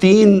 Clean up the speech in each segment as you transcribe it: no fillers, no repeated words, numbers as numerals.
3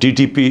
TTP,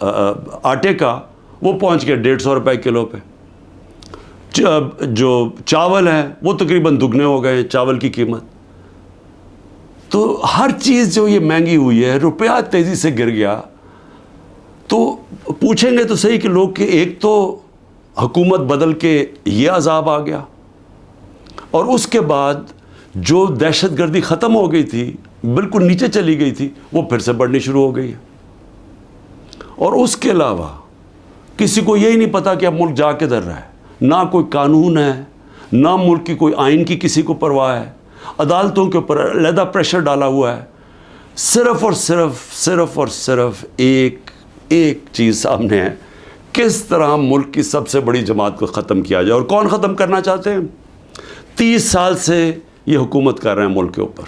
آٹے کا وہ پہنچ گیا 150 روپے کلو پہ. جو چاول ہیں وہ تقریباً دگنے ہو گئے چاول کی قیمت. تو ہر چیز جو یہ مہنگی ہوئی ہے, روپیہ تیزی سے گر گیا. تو پوچھیں گے تو صحیح کہ لوگ کہ ایک تو حکومت بدل کے یہ عذاب آ گیا, اور اس کے بعد جو دہشت گردی ختم ہو گئی تھی, بالکل نیچے چلی گئی تھی, وہ پھر سے بڑھنی شروع ہو گئی ہے. اور اس کے علاوہ کسی کو یہی نہیں پتا کہ اب ملک جا کدھر رہا ہے. نہ کوئی قانون ہے, نہ ملک کی کوئی آئین کی کسی کو پرواہ ہے. عدالتوں کے اوپر علیحدہ پریشر ڈالا ہوا ہے. صرف اور صرف ایک چیز سامنے ہے, کس طرح ملک کی سب سے بڑی جماعت کو ختم کیا جائے. اور کون ختم کرنا چاہتے ہیں؟ 30 سال سے یہ حکومت کر رہے ہیں ملک کے اوپر.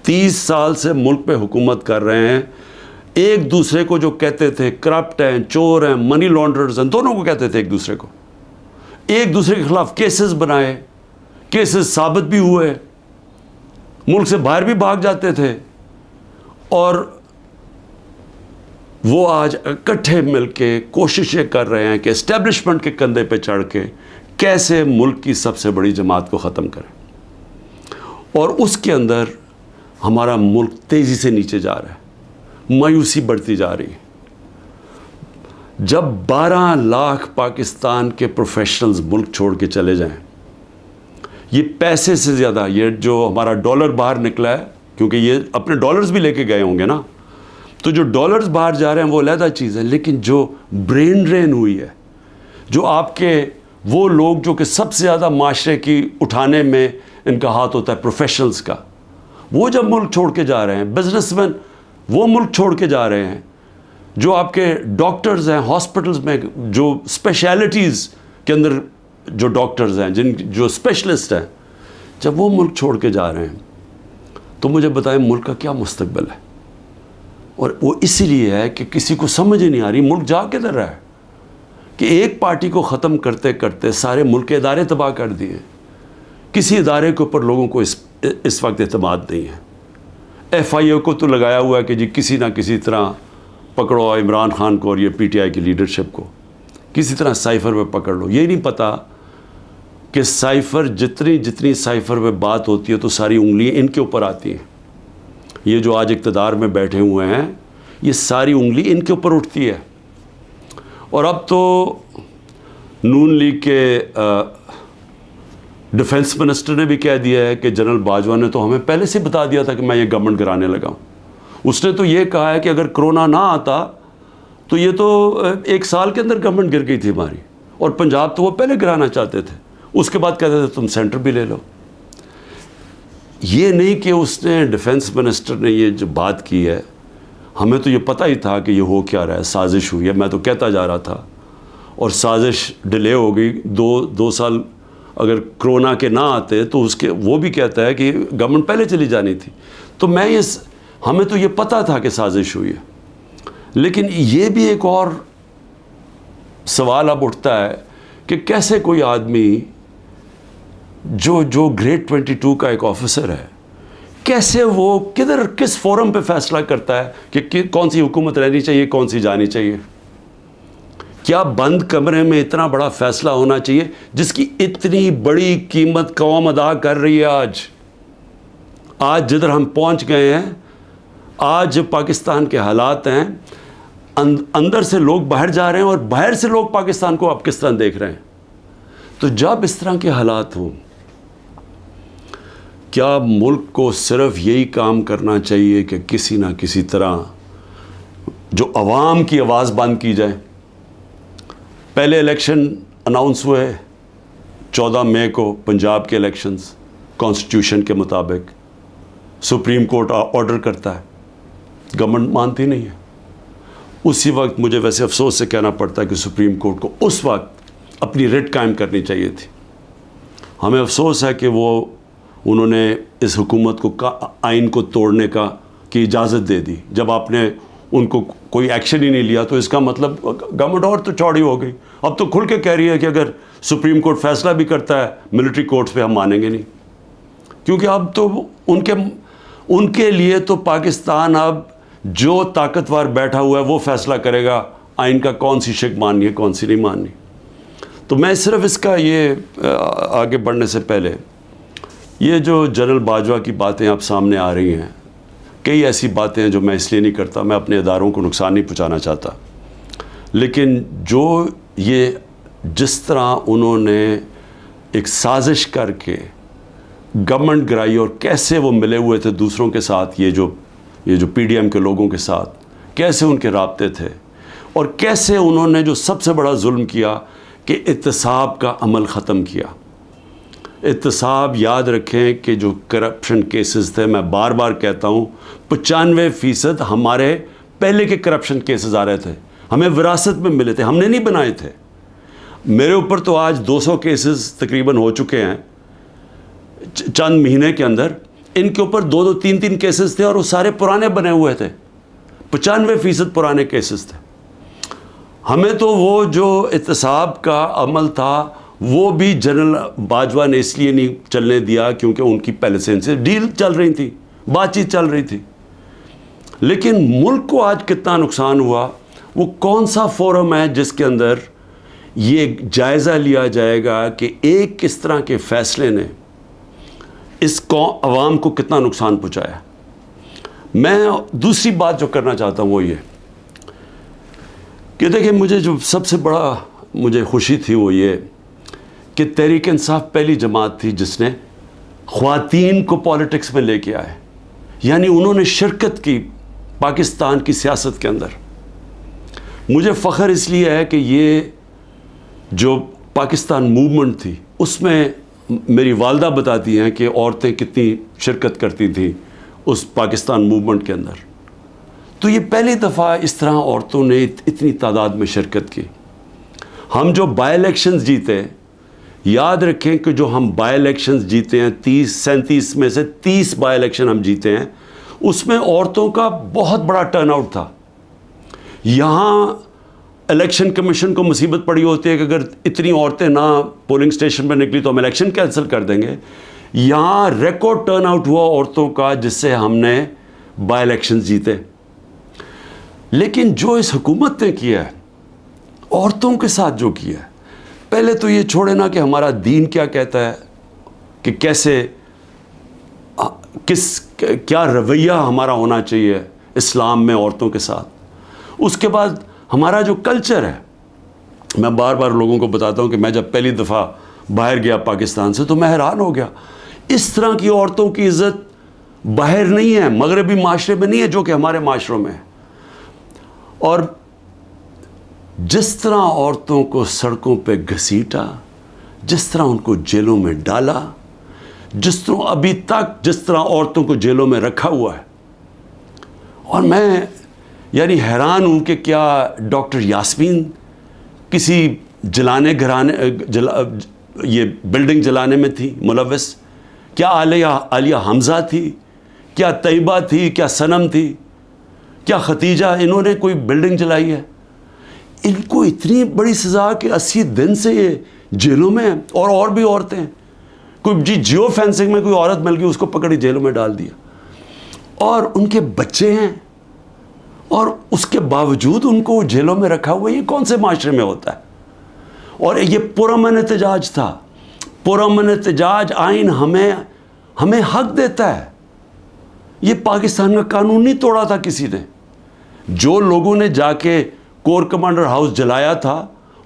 30 سال سے ملک پہ حکومت کر رہے ہیں. ایک دوسرے کو جو کہتے تھے کرپٹ ہیں, چور ہیں, منی لانڈرز ہیں, دونوں کو کہتے تھے ایک دوسرے کو. ایک دوسرے کے خلاف کیسز بنائے, کیسز ثابت بھی ہوئے, ملک سے باہر بھی بھاگ جاتے تھے. اور وہ آج اکٹھے مل کے کوششیں کر رہے ہیں کہ اسٹیبلشمنٹ کے کندھے پہ چڑھ کے کیسے ملک کی سب سے بڑی جماعت کو ختم کریں. اور اس کے اندر ہمارا ملک تیزی سے نیچے جا رہا ہے, مایوسی بڑھتی جا رہی ہے. جب 12 لاکھ پاکستان کے پروفیشنلز ملک چھوڑ کے چلے جائیں, یہ پیسے سے زیادہ, یہ جو ہمارا ڈالر باہر نکلا ہے, کیونکہ یہ اپنے ڈالرز بھی لے کے گئے ہوں گے نا, تو جو ڈالرز باہر جا رہے ہیں وہ علیحدہ چیز ہے. لیکن جو برین ڈرین ہوئی ہے, جو آپ کے وہ لوگ جو کہ سب سے زیادہ معاشرے کی اٹھانے میں ان کا ہاتھ ہوتا ہے, پروفیشنلز کا, وہ جب ملک چھوڑ کے جا رہے ہیں, بزنس مین وہ ملک چھوڑ کے جا رہے ہیں, جو آپ کے ڈاکٹرز ہیں ہاسپٹلز میں, جو اسپیشلٹیز کے اندر جو ڈاکٹرز ہیں, جو اسپیشلسٹ ہیں, جب وہ ملک چھوڑ کے جا رہے ہیں, تو مجھے بتائیں ملک کا کیا مستقبل ہے. اور وہ اسی لیے ہے کہ کسی کو سمجھ ہی نہیں آ رہی ملک جا کدھر رہا ہے, کہ ایک پارٹی کو ختم کرتے کرتے سارے ملک کے ادارے تباہ کر دیے. کسی ادارے کے اوپر لوگوں کو اس وقت اعتماد نہیں ہے. FIA کو تو لگایا ہوا ہے کہ جی کسی نہ کسی طرح پکڑو عمران خان کو اور یہ PTI کی لیڈرشپ کو, کسی طرح سائفر پہ پکڑ لو. یہ نہیں پتا کہ سائفر جتنی سائفر پہ بات ہوتی ہے تو ساری انگلیاں ان کے اوپر آتی ہیں. یہ جو آج اقتدار میں بیٹھے ہوئے ہیں, یہ ساری انگلی ان کے اوپر اٹھتی ہے. اور اب تو نون لیگ کے ڈیفنس منسٹر نے بھی کہہ دیا ہے کہ جنرل باجوہ نے تو ہمیں پہلے سے بتا دیا تھا کہ میں یہ گورنمنٹ گرانے لگا ہوں. اس نے تو یہ کہا ہے کہ اگر کرونا نہ آتا تو یہ تو 1 سال کے اندر گورنمنٹ گر گئی تھی ہماری, اور پنجاب تو وہ پہلے گرانا چاہتے تھے. اس کے بعد کہتے تھے تم سینٹر بھی لے لو. یہ نہیں کہ اس نے ڈیفنس منسٹر نے یہ جو بات کی ہے, ہمیں تو یہ پتہ ہی تھا کہ یہ ہو کیا رہا ہے, سازش ہوئی ہے. میں تو کہتا جا رہا تھا, اور سازش ڈیلے ہو گئی. 2 سال اگر کرونا کے نہ آتے تو اس کے وہ بھی کہتا ہے کہ گورنمنٹ پہلے چلی جانی تھی. تو ہمیں تو یہ پتہ تھا کہ سازش ہوئی ہے. لیکن یہ بھی ایک اور سوال اب اٹھتا ہے کہ کیسے کوئی آدمی جو گریڈ 22 کا ایک آفیسر ہے, کیسے وہ کس فورم پہ فیصلہ کرتا ہے کہ کون سی حکومت رہنی چاہیے, کون سی جانی چاہیے. کیا بند کمرے میں اتنا بڑا فیصلہ ہونا چاہیے جس کی اتنی بڑی قیمت قوم ادا کر رہی ہے. آج جدھر ہم پہنچ گئے ہیں, آج پاکستان کے حالات ہیں, اندر سے لوگ باہر جا رہے ہیں اور باہر سے لوگ پاکستان کو اب کس طرح دیکھ رہے ہیں. تو جب اس طرح کے حالات ہوں, کیا ملک کو صرف یہی کام کرنا چاہیے کہ کسی نہ کسی طرح جو عوام کی آواز بند کی جائے. پہلے الیکشن اناؤنس ہوئے 14 مئی کو, پنجاب کے الیکشنز کانسٹیٹیوشن کے مطابق. سپریم کورٹ آرڈر کرتا ہے, گورنمنٹ مانتی نہیں ہے. اسی وقت مجھے ویسے افسوس سے کہنا پڑتا ہے کہ سپریم کورٹ کو اس وقت اپنی ریٹ قائم کرنی چاہیے تھی. ہمیں افسوس ہے کہ انہوں نے اس حکومت کو آئین کو توڑنے کی اجازت دے دی. جب آپ نے ان کو کوئی ایکشن ہی نہیں لیا تو اس کا مطلب گورنمنٹ اور تو چوڑی ہو گئی. اب تو کھل کے کہہ رہی ہے کہ اگر سپریم کورٹ فیصلہ بھی کرتا ہے ملٹری کورٹس پہ ہم مانیں گے نہیں, کیونکہ اب تو ان کے لیے تو پاکستان اب جو طاقتور بیٹھا ہوا ہے وہ فیصلہ کرے گا آئین کا کون سی شق ماننی ہے کون سی نہیں ماننی. تو میں صرف اس کا یہ آگے بڑھنے سے پہلے یہ جو جنرل باجوہ کی باتیں آپ سامنے آ رہی ہیں، کئی ایسی باتیں ہیں جو میں اس لیے نہیں کرتا، میں اپنے اداروں کو نقصان نہیں پہنچانا چاہتا، لیکن جو یہ جس طرح انہوں نے ایک سازش کر کے گورنمنٹ گرائی اور کیسے وہ ملے ہوئے تھے دوسروں کے ساتھ، یہ جو پی ڈی ایم کے لوگوں کے ساتھ کیسے ان کے رابطے تھے، اور کیسے انہوں نے جو سب سے بڑا ظلم کیا کہ احتساب کا عمل ختم کیا. احتساب یاد رکھیں کہ جو کرپشن کیسز تھے، میں بار بار کہتا ہوں 95% ہمارے پہلے کے کرپشن کیسز آ رہے تھے، ہمیں وراثت میں ملے تھے، ہم نے نہیں بنائے تھے. میرے اوپر تو آج 200 کیسز تقریباً ہو چکے ہیں چند مہینے کے اندر. ان کے اوپر 2 3 کیسز تھے اور وہ سارے پرانے بنے ہوئے تھے، 95% پرانے کیسز تھے. ہمیں تو وہ جو احتساب کا عمل تھا وہ بھی جنرل باجوہ نے اس لیے نہیں چلنے دیا کیونکہ ان کی پہلے سے ان سے ڈیل چل رہی تھی، بات چیت چل رہی تھی. لیکن ملک کو آج کتنا نقصان ہوا، وہ کون سا فورم ہے جس کے اندر یہ جائزہ لیا جائے گا کہ ایک کس طرح کے فیصلے نے اس عوام کو کتنا نقصان پہنچایا. میں دوسری بات جو کرنا چاہتا ہوں وہ یہ کہ دیکھیں، مجھے جو سب سے بڑا مجھے خوشی تھی وہ یہ کہ تحریک انصاف پہلی جماعت تھی جس نے خواتین کو پالیٹکس میں لے کے آئے، یعنی انہوں نے شرکت کی پاکستان کی سیاست کے اندر. مجھے فخر اس لیے ہے کہ یہ جو پاکستان موومنٹ تھی اس میں میری والدہ بتاتی ہیں کہ عورتیں کتنی شرکت کرتی تھیں اس پاکستان موومنٹ کے اندر. تو یہ پہلی دفعہ اس طرح عورتوں نے اتنی تعداد میں شرکت کی. ہم جو بائی الیکشنز جیتے، یاد رکھیں کہ جو ہم بائی الیکشنز جیتے ہیں 37 میں سے 30 بائی الیکشن ہم جیتے ہیں، اس میں عورتوں کا بہت بڑا ٹرن آؤٹ تھا. یہاں الیکشن کمیشن کو مصیبت پڑی ہوتی ہے کہ اگر اتنی عورتیں نہ پولنگ اسٹیشن پہ نکلی تو ہم الیکشن کینسل کر دیں گے. یہاں ریکارڈ ٹرن آؤٹ ہوا عورتوں کا جس سے ہم نے بائی الیکشنز جیتے. لیکن جو اس حکومت نے کیا ہے عورتوں کے ساتھ جو کیا ہے، پہلے تو یہ چھوڑے نا کہ ہمارا دین کیا کہتا ہے کہ کیسے کیا رویہ ہمارا ہونا چاہیے اسلام میں عورتوں کے ساتھ. اس کے بعد ہمارا جو کلچر ہے، میں بار بار لوگوں کو بتاتا ہوں کہ میں جب پہلی دفعہ باہر گیا پاکستان سے تو میں حیران ہو گیا. اس طرح کی عورتوں کی عزت باہر نہیں ہے، مغربی معاشرے میں نہیں ہے جو کہ ہمارے معاشروں میں ہے. اور جس طرح عورتوں کو سڑکوں پہ گھسیٹا، جس طرح ان کو جیلوں میں ڈالا، جس طرح ابھی تک جس طرح عورتوں کو جیلوں میں رکھا ہوا ہے، اور میں یعنی حیران ہوں کہ کیا ڈاکٹر یاسمین کسی یہ بلڈنگ جلانے میں تھی ملوث؟ کیا عالیہ حمزہ تھی؟ کیا طیبہ تھی؟ کیا صنم تھی؟ کیا ختیجہ؟ انہوں نے کوئی بلڈنگ جلائی ہے؟ ان کو اتنی بڑی سزا کہ 80 دن سے یہ جیلوں میں ہیں. اور بھی عورتیں ہیں، کوئی جیو فینسنگ میں کوئی عورت مل گئی اس کو پکڑی جیلوں میں ڈال دیا، اور ان کے بچے ہیں اور اس کے باوجود ان کو جیلوں میں رکھا ہوا. یہ کون سے معاشرے میں ہوتا ہے؟ اور یہ پرامن احتجاج تھا. پرامن احتجاج آئین ہمیں حق دیتا ہے. یہ پاکستان کا قانون نہیں توڑا تھا کسی نے. جو لوگوں نے جا کے کور کمانڈر ہاؤس جلایا تھا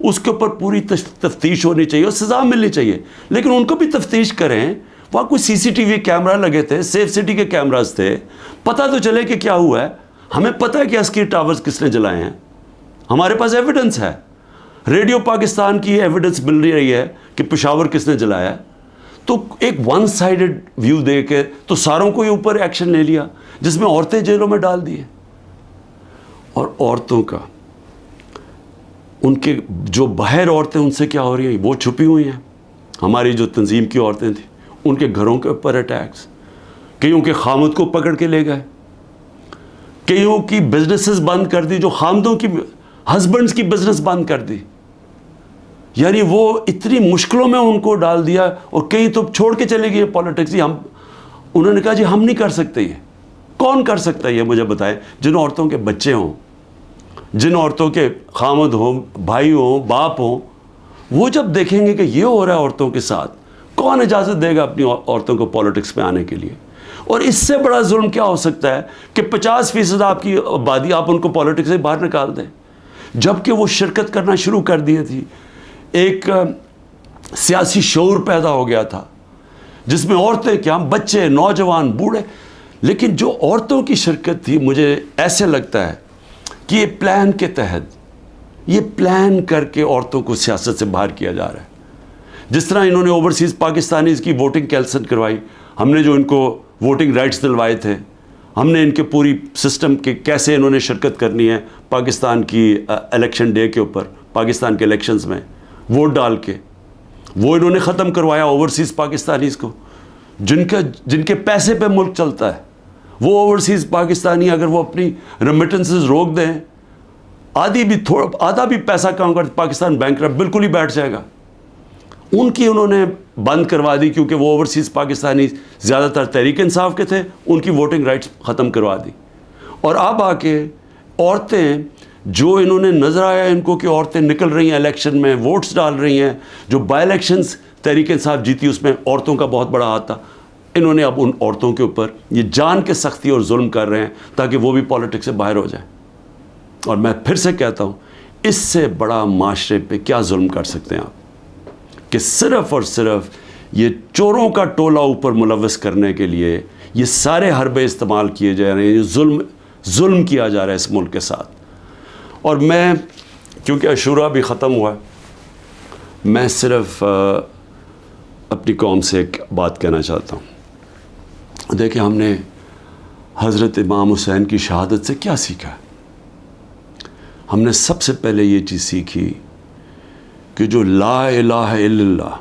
اس کے اوپر پوری تفتیش ہونی چاہیے اور سزا ملنی چاہیے، لیکن ان کو بھی تفتیش کریں. وہاں کوئی CCTV کیمرہ لگے تھے، سیف سٹی کے کیمراز تھے، پتہ تو چلے کہ کیا ہوا ہے. ہمیں پتہ ہے کہ عسکری ٹاورز کس نے جلائے ہیں، ہمارے پاس ایویڈنس ہے. ریڈیو پاکستان کی ایویڈنس مل رہی ہے کہ پشاور کس نے جلایا ہے. تو ایک ون سائیڈڈ ویو دے کے تو ساروں کو ہی اوپر ایکشن لے لیا جس میں عورتیں جیلوں میں ڈال دی. اور عورتوں کا ان کے جو باہر عورتیں ان سے کیا ہو رہی ہیں وہ چھپی ہوئی ہیں. ہماری جو تنظیم کی عورتیں تھیں ان کے گھروں کے اوپر اٹیکس، کئیوں کے خامد کو پکڑ کے لے گئے، کئیوں کی بزنسز بند کر دی، جو خامدوں کی ہسبینڈز کی بزنس بند کر دی. یعنی وہ اتنی مشکلوں میں ان کو ڈال دیا. اور کئی تو چھوڑ کے چلے گئے پالیٹکس. انہوں نے کہا جی ہم نہیں کر سکتے یہ کون کر سکتا ہے یہ مجھے بتائیں؟ جن عورتوں کے بچے ہوں، جن عورتوں کے خامد ہوں، بھائی ہوں، باپ ہوں، وہ جب دیکھیں گے کہ یہ ہو رہا ہے عورتوں کے ساتھ، کون اجازت دے گا اپنی عورتوں کو پولیٹکس میں آنے کے لیے؟ اور اس سے بڑا ظلم کیا ہو سکتا ہے کہ 50% آپ کی آبادی آپ ان کو پولیٹکس سے باہر نکال دیں، جبکہ وہ شرکت کرنا شروع کر دی تھی۔ ایک سیاسی شعور پیدا ہو گیا تھا جس میں عورتیں کیا، بچے، نوجوان، بوڑھے، لیکن جو عورتوں کی شرکت تھی، مجھے ایسے لگتا ہے کہ یہ پلان کے تحت، یہ پلان کر کے عورتوں کو سیاست سے باہر کیا جا رہا ہے۔ جس طرح انہوں نے اوورسیز پاکستانیز کی ووٹنگ کینسل کروائی، ہم نے جو ان کو ووٹنگ رائٹس دلوائے تھے، ہم نے ان کے پوری سسٹم کے کیسے انہوں نے شرکت کرنی ہے پاکستان کی الیکشن ڈے کے اوپر، پاکستان کے الیکشنز میں ووٹ ڈال کے، وہ انہوں نے ختم کروایا اوورسیز پاکستانیز کو، جن کے پیسے پہ ملک چلتا ہے۔ وہ اوورسیز پاکستانی اگر وہ اپنی ریمیٹنسز روک دیں، آدھا بھی پیسہ کام کر، پاکستان بینکرپٹ بالکل ہی بیٹھ جائے گا۔ ان کی انہوں نے بند کروا دی، کیونکہ وہ اوورسیز پاکستانی زیادہ تر تحریک انصاف کے تھے، ان کی ووٹنگ رائٹس ختم کروا دی۔ اور اب آ کے عورتیں، جو انہوں نے نظر آیا ان کو کہ عورتیں نکل رہی ہیں الیکشن میں، ووٹس ڈال رہی ہیں، جو بائی الیکشنز تحریک انصاف جیتی اس میں عورتوں کا بہت بڑا ہاتھ تھا، انہوں نے اب ان عورتوں کے اوپر یہ جان کے سختی اور ظلم کر رہے ہیں تاکہ وہ بھی پالیٹکس سے باہر ہو جائیں۔ اور میں پھر سے کہتا ہوں، اس سے بڑا معاشرے پہ کیا ظلم کر سکتے ہیں آپ، کہ صرف اور صرف یہ چوروں کا ٹولہ اوپر ملوث کرنے کے لیے یہ سارے حربے استعمال کیے جا رہے ہیں، یہ ظلم کیا جا رہا ہے اس ملک کے ساتھ۔ اور میں، کیونکہ عاشورہ بھی ختم ہوا ہے، میں صرف اپنی قوم سے ایک بات کہنا چاہتا ہوں۔ دیکھیں، ہم نے حضرت امام حسین کی شہادت سے کیا سیکھا ہے؟ ہم نے سب سے پہلے یہ چیز سیکھی کہ جو لا الہ الا اللہ،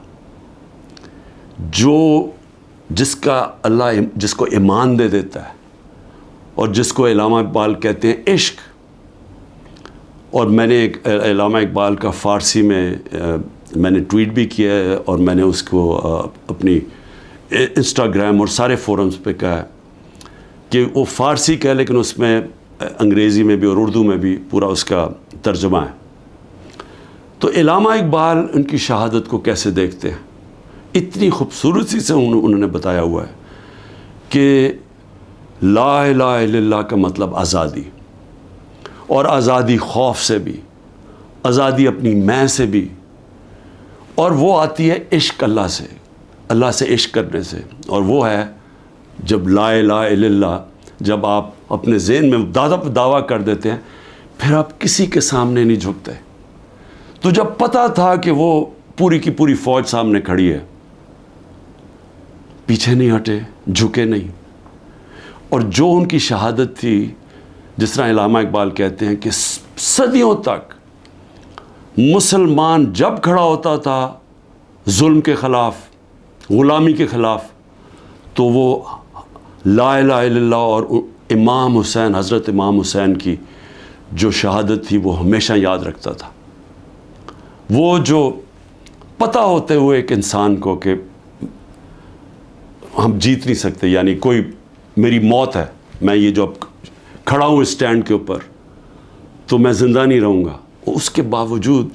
جس کو ایمان دے دیتا ہے، اور جس کو علامہ اقبال کہتے ہیں عشق، اور میں نے ایک علامہ اقبال کا فارسی میں نے ٹویٹ بھی کیا ہے، اور میں نے اس کو اپنی انسٹاگرام اور سارے فورمز پہ کہا ہے کہ وہ فارسی کہہ، لیکن اس میں انگریزی میں بھی اور اردو میں بھی پورا اس کا ترجمہ ہے۔ تو علامہ اقبال ان کی شہادت کو کیسے دیکھتے ہیں؟ اتنی خوبصورتی سے انہوں نے بتایا ہوا ہے کہ لا الہ الا اللہ کا مطلب آزادی، اور آزادی خوف سے بھی، آزادی اپنی میں سے بھی، اور وہ آتی ہے عشق اللہ سے عشق کرنے سے۔ اور وہ ہے جب لا الہ الا اللہ، جب آپ اپنے ذہن میں دعویٰ کر دیتے ہیں، پھر آپ کسی کے سامنے نہیں جھکتے۔ تو جب پتہ تھا کہ وہ پوری کی پوری فوج سامنے کھڑی ہے، پیچھے نہیں ہٹے، جھکے نہیں۔ اور جو ان کی شہادت تھی، جس طرح علامہ اقبال کہتے ہیں کہ صدیوں تک مسلمان جب کھڑا ہوتا تھا ظلم کے خلاف، غلامی کے خلاف، تو وہ لا الہ الا اللہ اور امام حسین، حضرت امام حسین کی جو شہادت تھی وہ ہمیشہ یاد رکھتا تھا۔ وہ جو پتہ ہوتے ہوئے ایک انسان کو کہ ہم جیت نہیں سکتے، یعنی کوئی میری موت ہے، میں یہ جو اب کھڑا ہوں اسٹینڈ کے اوپر تو میں زندہ نہیں رہوں گا، اس کے باوجود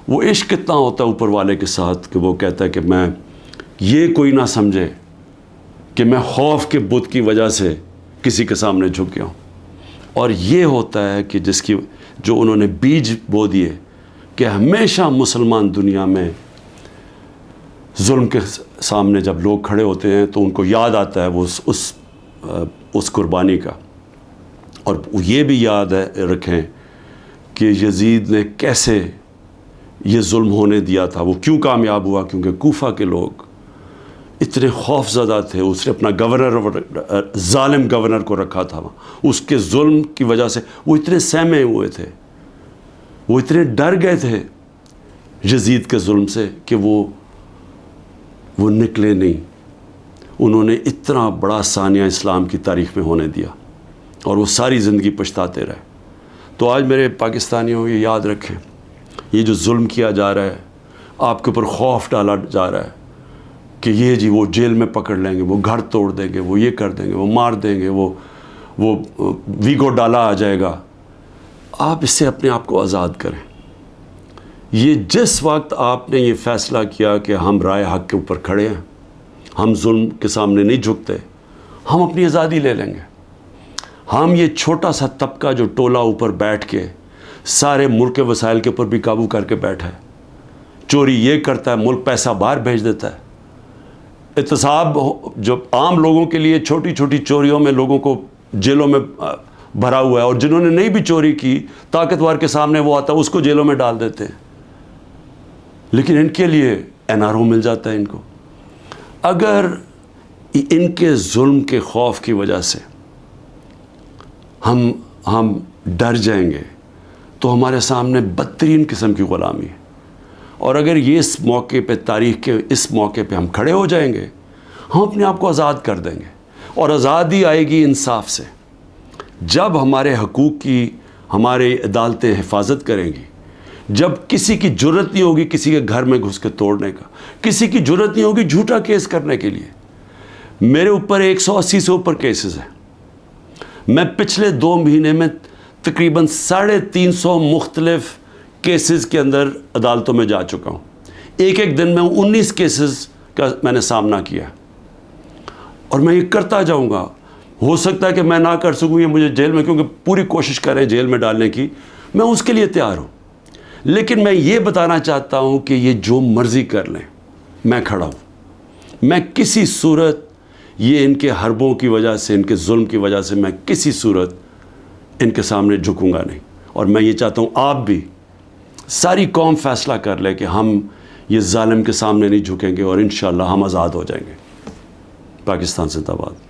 وہ عشق کتنا ہوتا ہے اوپر والے کے ساتھ کہ وہ کہتا ہے کہ میں یہ کوئی نہ سمجھے کہ میں خوف کے بت کی وجہ سے کسی کے سامنے جھک گیا ہوں۔ اور یہ ہوتا ہے کہ جو انہوں نے بیج بو دیے کہ ہمیشہ مسلمان دنیا میں ظلم کے سامنے جب لوگ کھڑے ہوتے ہیں تو ان کو یاد آتا ہے وہ اس قربانی کا۔ اور یہ بھی یاد رکھیں کہ یزید نے کیسے یہ ظلم ہونے دیا تھا، وہ کیوں کامیاب ہوا، کیونکہ کوفہ کے لوگ اتنے خوف زدہ تھے۔ اس نے اپنا ظالم گورنر کو رکھا تھا، اس کے ظلم کی وجہ سے وہ اتنے سہمے ہوئے تھے، وہ اتنے ڈر گئے تھے یزید کے ظلم سے کہ وہ نکلے نہیں۔ انہوں نے اتنا بڑا ثانیہ اسلام کی تاریخ میں ہونے دیا، اور وہ ساری زندگی پچھتاتے رہے۔ تو آج میرے پاکستانیوں یہ یاد رکھیں، یہ جو ظلم کیا جا رہا ہے، آپ کے اوپر خوف ڈالا جا رہا ہے کہ یہ جی وہ جیل میں پکڑ لیں گے، وہ گھر توڑ دیں گے، وہ یہ کر دیں گے، وہ مار دیں گے، وہ وہ ویگو ڈالا آ جائے گا. آپ اس سے اپنے آپ کو آزاد کریں. یہ جس وقت آپ نے یہ فیصلہ کیا کہ ہم رائے حق کے اوپر کھڑے ہیں, ہم ظلم کے سامنے نہیں جھکتے, ہم اپنی آزادی لے لیں گے. ہم یہ چھوٹا سا طبقہ جو ٹولہ اوپر بیٹھ کے سارے ملک کے وسائل کے اوپر بھی قابو کر کے بیٹھا ہے, چوری یہ کرتا ہے, ملک پیسہ باہر بھیج دیتا ہے. احتساب جو عام لوگوں کے لیے چھوٹی چھوٹی چوریوں میں لوگوں کو جیلوں میں بھرا ہوا ہے, اور جنہوں نے نہیں بھی چوری کی طاقتور کے سامنے وہ آتا ہے اس کو جیلوں میں ڈال دیتے ہیں. لیکن ان کے لیے NRO مل جاتا ہے ان کو. اگر ان کے ظلم کے خوف کی وجہ سے ہم ڈر جائیں گے تو ہمارے سامنے بدترین قسم کی غلامی ہے. اور اگر یہ اس موقع پہ, تاریخ کے اس موقع پہ ہم کھڑے ہو جائیں گے, ہم اپنے آپ کو آزاد کر دیں گے. اور آزادی آئے گی انصاف سے. جب ہمارے حقوق کی ہمارے عدالتیں حفاظت کریں گی, جب کسی کی جرت نہیں ہوگی کسی کے گھر میں گھس کے توڑنے کا, کسی کی جرت نہیں ہوگی جھوٹا کیس کرنے کے لیے. میرے اوپر 180 سے اوپر کیسز ہیں. میں پچھلے 2 مہینے میں تقریباً 350 مختلف کیسز کے اندر عدالتوں میں جا چکا ہوں. ایک دن میں 19 کیسز کا میں نے سامنا کیا, اور میں یہ کرتا جاؤں گا. ہو سکتا ہے کہ میں نہ کر سکوں, یہ مجھے جیل میں, کیونکہ پوری کوشش کریں جیل میں ڈالنے کی, میں اس کے لیے تیار ہوں. لیکن میں یہ بتانا چاہتا ہوں کہ یہ جو مرضی کر لیں, میں کھڑا ہوں. میں کسی صورت یہ ان کے حربوں کی وجہ سے, ان کے ظلم کی وجہ سے میں کسی صورت ان کے سامنے جھکوں گا نہیں. اور میں یہ چاہتا ہوں آپ بھی, ساری قوم فیصلہ کر لے کہ ہم یہ ظالم کے سامنے نہیں جھکیں گے, اور انشاءاللہ ہم آزاد ہو جائیں گے. پاکستان زندہ باد.